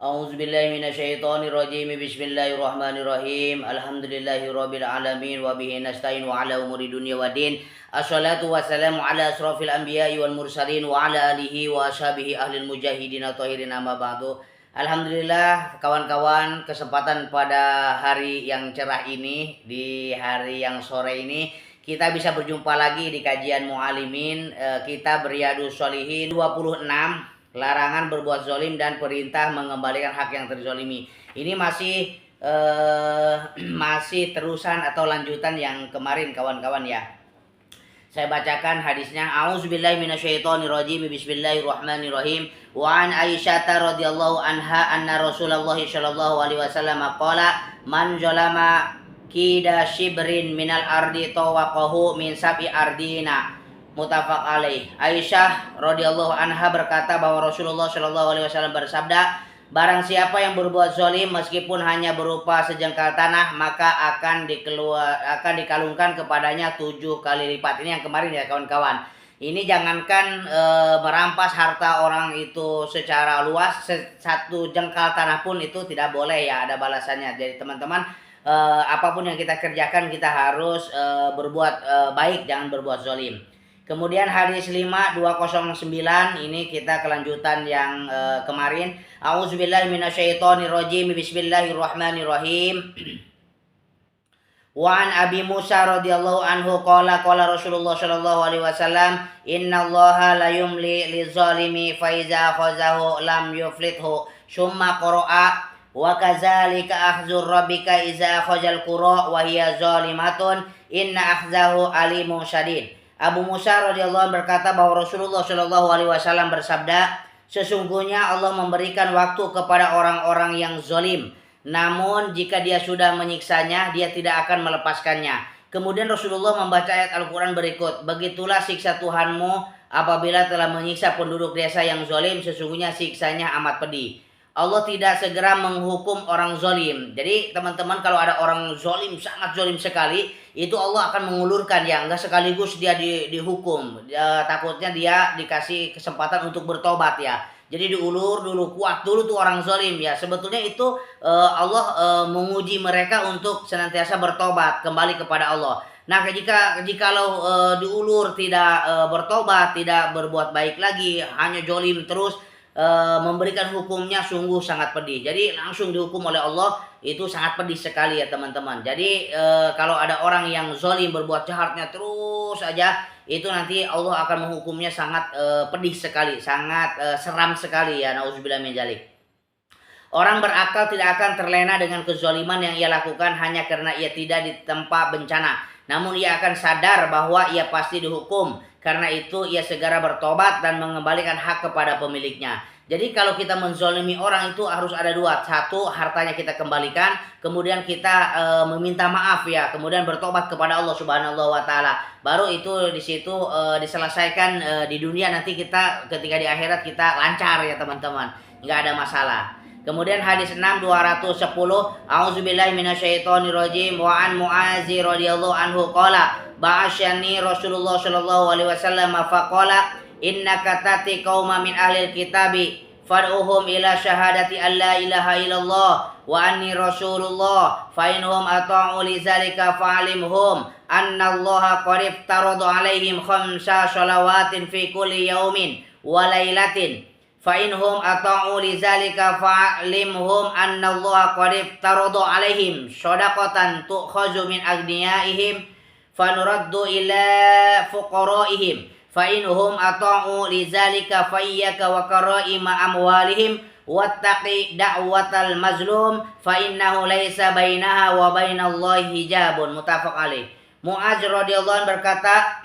A'udzubillahi minasyaitonirrajim. Bismillahirrahmanirrahim. Alhamdulillahirabbil alamin wa bihi nasta'in wa ala umuri dunya waddin. Assalatu wassalamu ala asrofil anbiya'i wal mursalin wa ala alihi wa ashabihi ahlil mujahidin tahirin amma ba'du. Alhamdulillah kawan-kawan, kesempatan pada hari yang cerah ini, di hari yang sore ini kita bisa berjumpa lagi di kajian Mu'alimin. Kita Riyadhus Shalihin 26, larangan berbuat zolim dan perintah mengembalikan hak yang terzolimi. Ini masih terusan atau lanjutan yang kemarin kawan-kawan ya. Saya bacakan hadisnya. A'udzubillahi minasyaitonirrajim. Bismillahirrahmanirrahim. Wa an Aisyah radhiyallahu anha anna Rasulullah sallallahu alaihi wasallam qala man zalama kida shibrin minal ardi tawaqahu min sab'i ardina. Muttafaq alaih. Aisyah radhiyallahu anha berkata bahwa Rasulullah sallallahu alaihi wasallam bersabda, barang siapa yang berbuat zalim meskipun hanya berupa sejengkal tanah, maka akan dikalungkan kepadanya 7 kali lipat. Ini yang kemarin ya kawan-kawan. Ini jangankan merampas harta orang itu secara luas, satu jengkal tanah pun itu tidak boleh ya, ada balasannya. Jadi teman-teman, apapun yang kita kerjakan kita harus berbuat baik, jangan berbuat zalim. Kemudian hadis 5209, ini kita kelanjutan yang kemarin. A'udzubillahi minasyaitonirrajim. Bismillahirrahmanirrahim. Wa an Abi Musa radhiyallahu anhu qala Rasulullah sallallahu alaihi wasallam, innallaha la yumli lizalimi fa iza khazahu lam yuflithu. Summa qara'a wa kadzalika akhzur rabbika iza khazal qura wa hiya zalimatun inna akhzahu alimun syadid. Abu Musa radhiyallahu anhu berkata bahwa Rasulullah shallallahu alaihi wasallam bersabda, sesungguhnya Allah memberikan waktu kepada orang-orang yang zalim, namun jika dia sudah menyiksanya, dia tidak akan melepaskannya. Kemudian Rasulullah membaca ayat Al-Quran berikut, begitulah siksa Tuhanmu apabila telah menyiksa penduduk desa yang zalim, sesungguhnya siksanya amat pedih. Allah tidak segera menghukum orang zalim. Jadi teman-teman, kalau ada orang zalim, sangat zalim sekali, itu Allah akan mengulurkan ya, enggak sekaligus dia dihukum. Takutnya dia dikasih kesempatan untuk bertobat ya. Jadi diulur dulu, kuat dulu tuh orang zalim ya. Sebetulnya itu Allah menguji mereka untuk senantiasa bertobat, kembali kepada Allah. Nah, jikalau diulur tidak bertobat, tidak berbuat baik lagi, hanya zalim terus, memberikan hukumnya sungguh sangat pedih. Jadi langsung dihukum oleh Allah, itu sangat pedih sekali ya teman-teman. Jadi kalau ada orang yang zalim berbuat jahatnya terus aja, itu nanti Allah akan menghukumnya sangat pedih sekali, sangat seram sekali ya. Nauzubillah min dzalik. Orang berakal tidak akan terlena dengan kezaliman yang ia lakukan hanya karena ia tidak ditempa bencana. Namun ia akan sadar bahwa ia pasti dihukum. Karena itu ia segera bertobat dan mengembalikan hak kepada pemiliknya. Jadi kalau kita menzalimi orang itu harus ada dua. Satu, hartanya kita kembalikan. Kemudian kita meminta maaf ya. Kemudian bertobat kepada Allah Subhanahu wa taala. Baru itu di situ diselesaikan di dunia, nanti kita ketika di akhirat kita lancar ya teman-teman. Enggak ada masalah. Kemudian hadis 6210, A'udzubillahi minasyaitonirrajim. Wa an Mu'adz radhiyallahu anhu qala ba'asyani Rasulullah sallallahu alaihi wasallam faqala innaka tati qauma min ahlil kitabi fad'uhum ila syahadati alla ilaha illallah wa anni rasulullah fa inhum ata'u li zalika fa'alimhum anna allaha qad iftarada alaihim khamsa shalawatin fi kulli yaumin wa lailatin fa inhum ata'u li zalika fa'alimhum anna allaha qad iftarada alaihim shadaqatan tu'khazu min agniyaihim fanuraddu ila fuqaraihim fa inhum ata'u lidzalika fayyaka wa karaima amwalihim wattaqi da'watal mazlum fa innahu laisa bainaha wa bainallahi hijabun. Muttafaq alaih. Mu'adz radhiyallahu anhu berkata,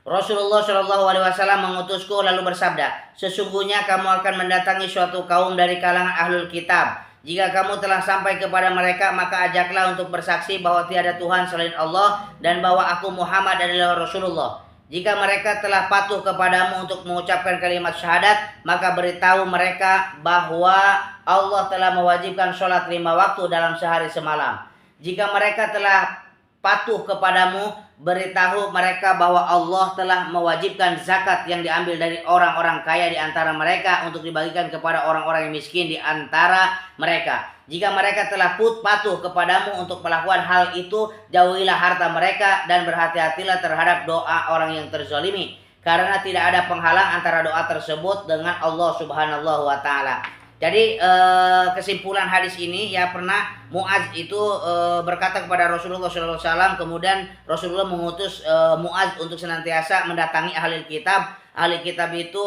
Rasulullah shallallahu alaihi wasallam mengutusku lalu bersabda, sesungguhnya kamu akan mendatangi suatu kaum dari kalangan ahlul kitab. Jika kamu telah sampai kepada mereka, maka ajaklah untuk bersaksi bahwa tiada Tuhan selain Allah dan bahwa aku Muhammad adalah Rasulullah. Jika mereka telah patuh kepadamu untuk mengucapkan kalimat syahadat, maka beritahu mereka bahwa Allah telah mewajibkan sholat 5 waktu dalam sehari semalam. Jika mereka telah patuh kepadamu, beritahu mereka bahwa Allah telah mewajibkan zakat yang diambil dari orang-orang kaya di antara mereka untuk dibagikan kepada orang-orang yang miskin di antara mereka. Jika mereka telah patuh kepadamu untuk melakukan hal itu, jauhilah harta mereka dan berhati-hatilah terhadap doa orang yang terzalimi. Karena tidak ada penghalang antara doa tersebut dengan Allah Subhanahu wa Ta'ala. Jadi kesimpulan hadis ini ya, pernah Muaz itu berkata kepada Rasulullah SAW, kemudian Rasulullah mengutus Muaz untuk senantiasa mendatangi ahli kitab. Ahli kitab itu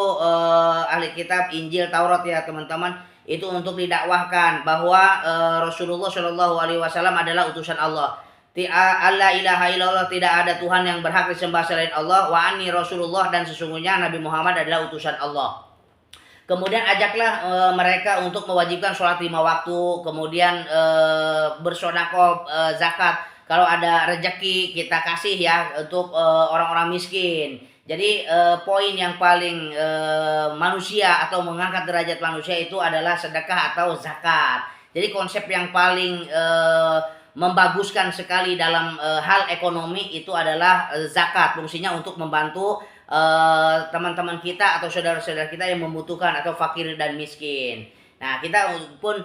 ahli kitab Injil, Taurat ya teman-teman, itu untuk didakwahkan bahwa Rasulullah SAW adalah utusan Allah. Allah ilaha illallah, tidak ada Tuhan yang berhak disembah selain Allah, wa anni Rasulullah, dan sesungguhnya Nabi Muhammad adalah utusan Allah. Kemudian ajaklah mereka untuk mewajibkan sholat 5 waktu, kemudian bersedekah, zakat. Kalau ada rezeki kita kasih ya untuk orang-orang miskin. Jadi poin yang paling manusia atau mengangkat derajat manusia itu adalah sedekah atau zakat. Jadi konsep yang paling membaguskan sekali dalam hal ekonomi itu adalah zakat. Fungsinya untuk membantu teman-teman kita atau saudara-saudara kita yang membutuhkan atau fakir dan miskin. Nah, kita pun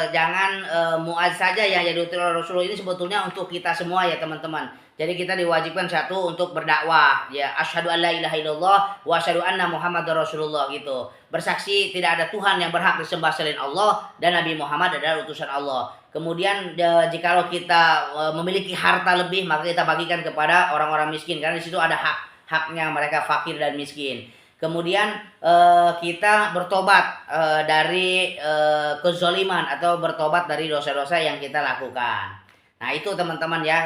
jangan Muaz saja yang jadi utusan Rasulullah, ini sebetulnya untuk kita semua ya teman-teman. Jadi kita diwajibkan satu untuk berdakwah ya, asyhadu alla ilaha illallah wa asyhadu anna Muhammadar Rasulullah gitu. Bersaksi tidak ada Tuhan yang berhak disembah selain Allah dan Nabi Muhammad adalah utusan Allah. Kemudian jikalau kita memiliki harta lebih, maka kita bagikan kepada orang-orang miskin karena di situ ada haknya mereka fakir dan miskin. Kemudian kita bertobat dari kezaliman atau bertobat dari dosa-dosa yang kita lakukan. Nah itu teman-teman ya,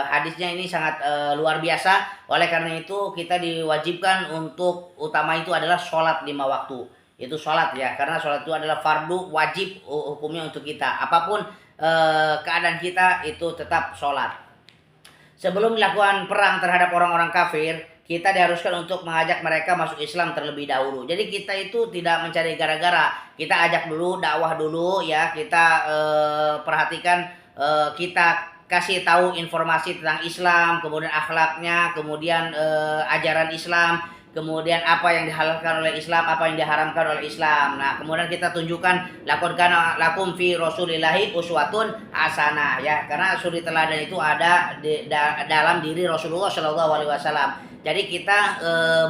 hadisnya ini sangat luar biasa. Oleh karena itu kita diwajibkan untuk utama itu adalah sholat 5 waktu. Itu sholat ya, karena sholat itu adalah fardu wajib hukumnya untuk kita. Apapun keadaan kita itu tetap sholat. Sebelum dilakukan perang terhadap orang-orang kafir, kita diharuskan untuk mengajak mereka masuk Islam terlebih dahulu. Jadi kita itu tidak mencari gara-gara. Kita ajak dulu, dakwah dulu ya. Kita perhatikan, kita kasih tahu informasi tentang Islam, kemudian akhlaknya, kemudian ajaran Islam, kemudian apa yang dihalalkan oleh Islam, apa yang diharamkan oleh Islam. Nah, kemudian kita tunjukkan laqad kana lakum fi Rasulillahi uswatun hasanah ya, karena suri teladan itu ada dalam diri Rasulullah SAW. Jadi kita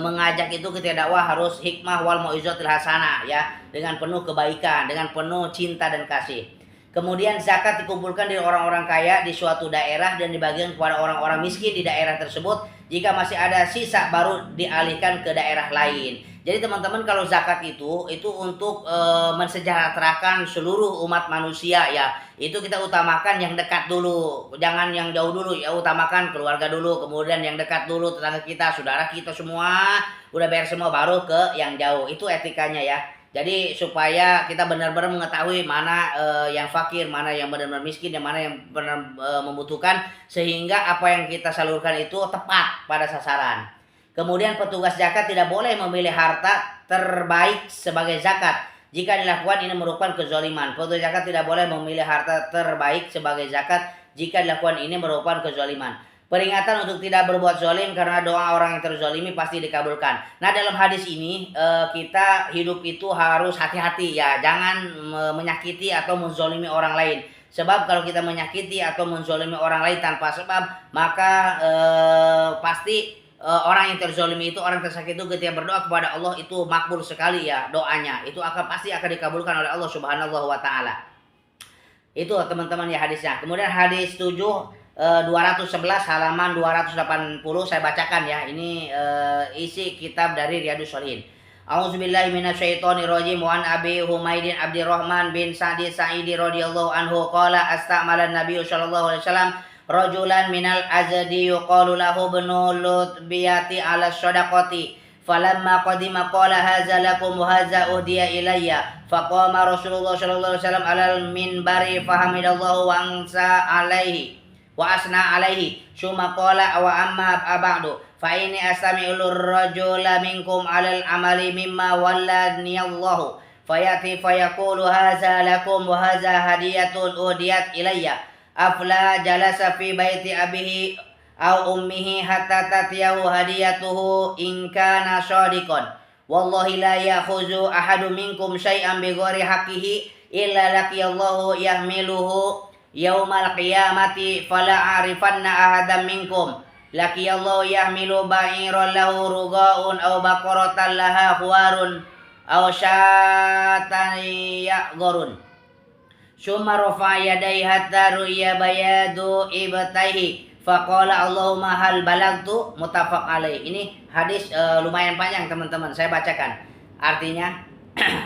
mengajak itu ketika dakwah harus hikmah wal mau'izatil hasanah ya, dengan penuh kebaikan, dengan penuh cinta dan kasih. Kemudian zakat dikumpulkan dari orang-orang kaya di suatu daerah dan dibagikan kepada orang-orang miskin di daerah tersebut. Jika masih ada sisa baru dialihkan ke daerah lain. Jadi teman-teman, kalau zakat itu untuk mensejahterakan seluruh umat manusia ya. Itu kita utamakan yang dekat dulu, jangan yang jauh dulu ya, utamakan keluarga dulu, kemudian yang dekat dulu, tetangga kita, saudara kita semua, udah bayar semua baru ke yang jauh. Itu etikanya ya. Jadi supaya kita benar-benar mengetahui mana yang fakir, mana yang benar-benar miskin, dan mana yang benar membutuhkan, sehingga apa yang kita salurkan itu tepat pada sasaran. Kemudian petugas zakat tidak boleh memilih harta terbaik sebagai zakat. Jika dilakukan ini merupakan kezaliman. Petugas zakat tidak boleh memilih harta terbaik sebagai zakat jika dilakukan ini merupakan kezaliman. Peringatan untuk tidak berbuat zalim karena doa orang yang terzalimi pasti dikabulkan. Nah, dalam hadis ini kita hidup itu harus hati-hati ya, jangan menyakiti atau menzalimi orang lain. Sebab kalau kita menyakiti atau menzalimi orang lain tanpa sebab, maka pasti orang yang terzalimi itu, orang tersakiti itu ketika berdoa kepada Allah itu makbul sekali ya doanya. Itu pasti akan dikabulkan oleh Allah Subhanahu wa Ta'ala. Itu teman-teman ya hadisnya. Kemudian hadis 211 halaman 280 saya bacakan ya. Ini isi kitab dari Riyadhus Shalihin. A'udzubillahi minasyaitonirrajim. Wa an Abi Humaidin Abdurrahman bin Sa'di Sa'idi radhiyallahu anhu qala asta'mala an-nabiy sallallahu alaihi wasallam rajulan minal azdi yuqalu lahu ibnu lutbiyati ala shadaqati. Falamma qadima qala hadza lakum wa hadza udiya ilayya. Faqama Rasulullah sallallahu alaihi wasallam alal minbari fahamidallahu wa ansa alaihi wa asna alaihi summa qala wa amma ba'du fa inni astami'u rajula minkum 'alal amali mimma walladni Allah fayati fayaqulu hadza lakum wa hadza hadiyatun udiyat ilayya afla jalasa fi baiti abihi au ummihi hatta tatiyahu hadiyatuhu in kana shadiqan. Wallahi la yakhuzu ahadu minkum syai'an bighairi haqqihi illa laqiyallahu yahmiluhu yaumal qiyamati fala arifanna ahadan minkum laqiyallahu yahmilu ba'iran lahu rugaun aw baqaratan laha khuwarun aw syatan ya'gharun. Summa rafa'a yadayhi hatta ru'ya bayadu ibtaihi faqala Allahumma hal balagtu, muttafaq alaih. Ini hadis lumayan panjang teman-teman, saya bacakan. Artinya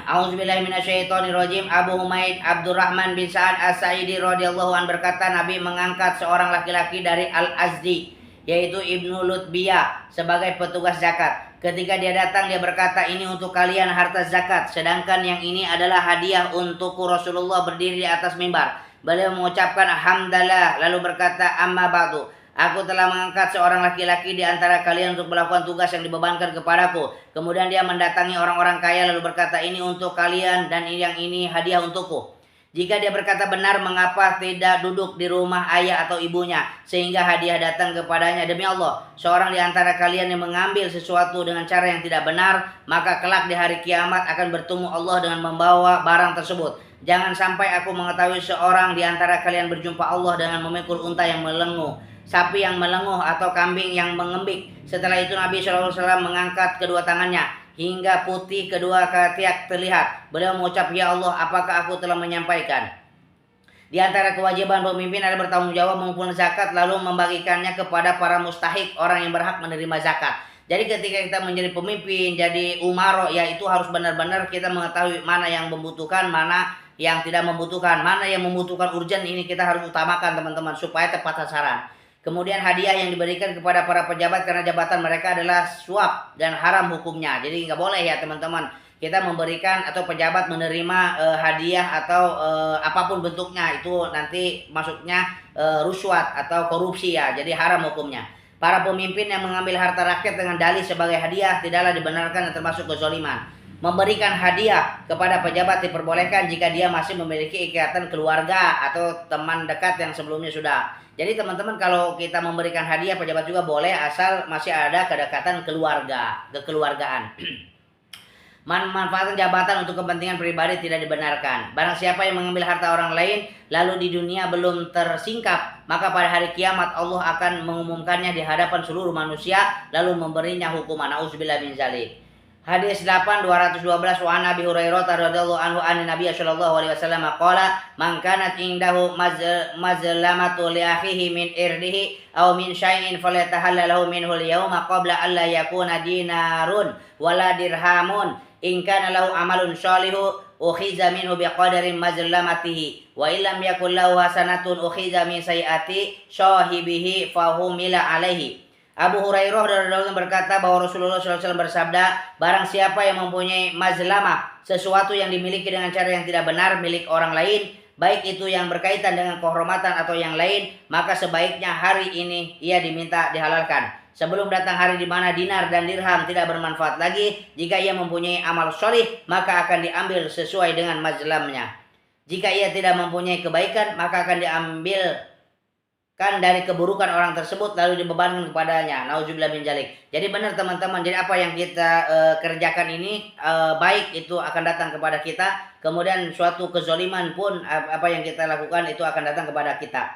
A'udzubillahi minasyaitonirrajim. Abu Humaid Abdurrahman bin Sa'ad As-Sa'idi radhiyallahu an berkata, Nabi mengangkat seorang laki-laki dari Al-Azdi, yaitu Ibnu Lutbiyah, sebagai petugas zakat. Ketika dia datang, dia berkata, ini untuk kalian harta zakat, sedangkan yang ini adalah hadiah untukku. Rasulullah berdiri di atas mimbar. Beliau mengucapkan hamdalah, lalu berkata, amma ba'du, aku telah mengangkat seorang laki-laki di antara kalian untuk melakukan tugas yang dibebankan kepadaku. Kemudian dia mendatangi orang-orang kaya lalu berkata, ini untuk kalian dan yang ini hadiah untukku. Jika dia berkata benar, mengapa tidak duduk di rumah ayah atau ibunya sehingga hadiah datang kepadanya? Demi Allah, seorang di antara kalian yang mengambil sesuatu dengan cara yang tidak benar, maka kelak di hari kiamat akan bertemu Allah dengan membawa barang tersebut. Jangan sampai aku mengetahui seorang di antara kalian berjumpa Allah dengan memikul unta yang melenguh, sapi yang melenguh, atau kambing yang mengembik. Setelah itu Nabi SAW mengangkat kedua tangannya hingga putih kedua ketiak terlihat. Beliau mengucap, ya Allah, apakah aku telah menyampaikan? Di antara kewajiban pemimpin adalah bertanggung jawab mengumpulkan zakat lalu membagikannya kepada para mustahik, orang yang berhak menerima zakat. Jadi ketika kita menjadi pemimpin, jadi umaro, ya itu harus benar-benar kita mengetahui mana yang membutuhkan, mana yang tidak membutuhkan, mana yang membutuhkan urgent, ini kita harus utamakan teman-teman supaya tepat sasaran. Kemudian hadiah yang diberikan kepada para pejabat karena jabatan mereka adalah suap dan haram hukumnya. Jadi nggak boleh ya teman-teman kita memberikan atau pejabat menerima hadiah atau apapun bentuknya, itu nanti masuknya rusyat atau korupsi ya. Jadi haram hukumnya. Para pemimpin yang mengambil harta rakyat dengan dalih sebagai hadiah tidaklah dibenarkan dan termasuk kezaliman. Memberikan hadiah kepada pejabat diperbolehkan jika dia masih memiliki ikatan keluarga atau teman dekat yang sebelumnya sudah. Jadi teman-teman, kalau kita memberikan hadiah pejabat juga boleh asal masih ada kedekatan kekeluargaan. Manfaatkan jabatan untuk kepentingan pribadi tidak dibenarkan. Barang siapa yang mengambil harta orang lain lalu di dunia belum tersingkap, maka pada hari kiamat Allah akan mengumumkannya di hadapan seluruh manusia lalu memberinya hukuman. Nauzubillah min zalik. Hadis 8 212 wa an Abi Hurairah radhiyallahu anhu an Nabi sallallahu alaihi wasallam qala man kanat indahu mazlamatu li akhihi min irdihi aw min syai'in falyatahallalahu minhu al-yawma qabla an la yakuna dinarun wala dirhamun in kana lahu amalun shalihu ukhiza minhu biqadari mazlamatihi wa illam yakul lahu hasanatun ukhiza min sayyiati sahibihi fahumila alaihi. Abu Hurairah radhiyallahu anhu berkata bahwa Rasulullah SAW bersabda, barang siapa yang mempunyai mazlamah, sesuatu yang dimiliki dengan cara yang tidak benar milik orang lain, baik itu yang berkaitan dengan kehormatan atau yang lain, maka sebaiknya hari ini ia diminta dihalalkan. Sebelum datang hari di mana dinar dan dirham tidak bermanfaat lagi, jika ia mempunyai amal sholih, maka akan diambil sesuai dengan mazlamnya. Jika ia tidak mempunyai kebaikan, maka akan diambil dari keburukan orang tersebut lalu dibebankan kepadanya. Nauzubillah min dzalik. Jadi benar teman-teman, jadi apa yang kita kerjakan ini baik itu akan datang kepada kita, kemudian suatu kezaliman pun apa yang kita lakukan itu akan datang kepada kita.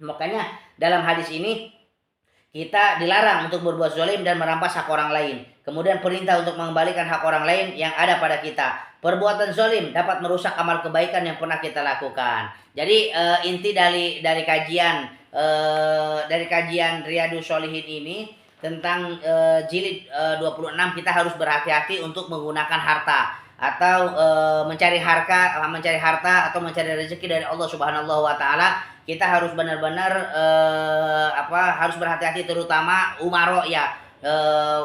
Makanya dalam hadis ini kita dilarang untuk berbuat zalim dan merampas hak orang lain. Kemudian perintah untuk mengembalikan hak orang lain yang ada pada kita. Perbuatan zalim dapat merusak amal kebaikan yang pernah kita lakukan. Jadi inti dari kajian Riyadhus Shalihin ini tentang jilid 26, kita harus berhati-hati untuk menggunakan harta atau mencari harta atau mencari rezeki dari Allah Subhanahu wa taala. Kita harus benar-benar harus berhati-hati, terutama umaro ya,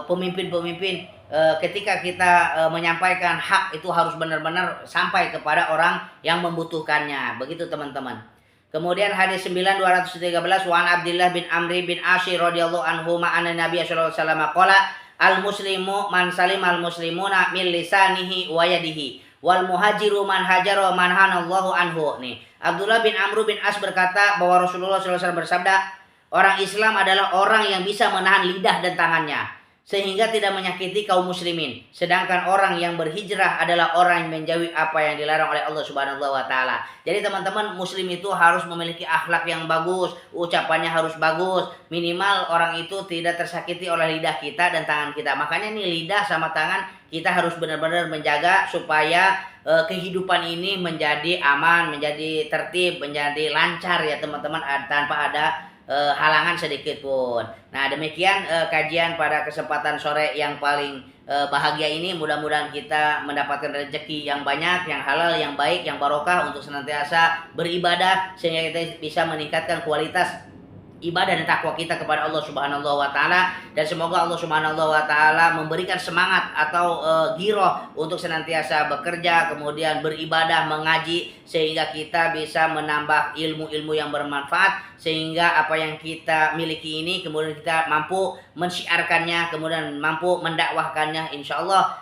pemimpin-pemimpin. Ketika kita menyampaikan hak itu harus benar-benar sampai kepada orang yang membutuhkannya. Begitu teman-teman. Kemudian hadis 9213 wa an Abdullah bin Amri bin Ashir radhiyallahu anhu ma'ana Nabi sallallahu alaihi wasallam qala al muslimu man salim al muslimuna min lisanihi wa yadihi wal muhajiru man hajara man hanallahu anhu. Nih, Abdullah bin Amr bin As berkata bahwa Rasulullah SAW bersabda, orang Islam adalah orang yang bisa menahan lidah dan tangannya sehingga tidak menyakiti kaum muslimin. Sedangkan orang yang berhijrah adalah orang yang menjauhi apa yang dilarang oleh Allah Subhanahu wa taala. Jadi teman-teman, muslim itu harus memiliki akhlak yang bagus, ucapannya harus bagus, minimal orang itu tidak tersakiti oleh lidah kita dan tangan kita. Makanya nih, lidah sama tangan kita harus benar-benar menjaga supaya kehidupan ini menjadi aman, menjadi tertib, menjadi lancar ya teman-teman, tanpa ada halangan sedikit pun. Nah, demikian kajian pada kesempatan sore yang paling bahagia ini. Mudah-mudahan kita mendapatkan rezeki yang banyak, yang halal, yang baik, yang barokah untuk senantiasa beribadah sehingga kita bisa meningkatkan kualitas ibadah dan takwa kita kepada Allah Subhanahu wa taala, dan semoga Allah Subhanahu wa taala memberikan semangat atau giroh untuk senantiasa bekerja, kemudian beribadah, mengaji sehingga kita bisa menambah ilmu-ilmu yang bermanfaat, sehingga apa yang kita miliki ini kemudian kita mampu mensyiarkannya, kemudian mampu mendakwahkannya. Insyaallah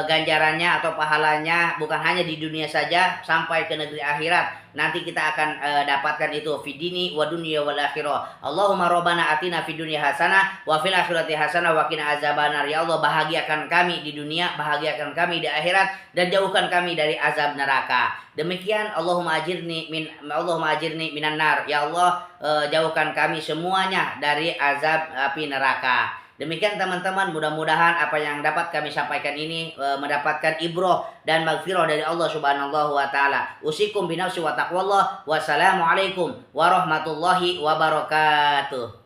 ganjarannya atau pahalanya bukan hanya di dunia saja, sampai ke negeri akhirat nanti kita akan dapatkan itu fi dini wa dunya wal akhirah. Allahumma rabbana atina fid dunya hasanah wa fil akhirati hasanah wa qina azabannar. Ya Allah, bahagiakan kami di dunia, bahagiakan kami di akhirat, dan jauhkan kami dari azab neraka. Demikian, Allahumma ajirni minan nar. Ya Allah, jauhkan kami semuanya dari azab api neraka. Demikian teman-teman, mudah-mudahan apa yang dapat kami sampaikan ini mendapatkan ibroh dan magfirah dari Allah Subhanahu wa taala. Usikum binafsi wa taqwallah. Wassalamualaikum warahmatullahi wabarakatuh.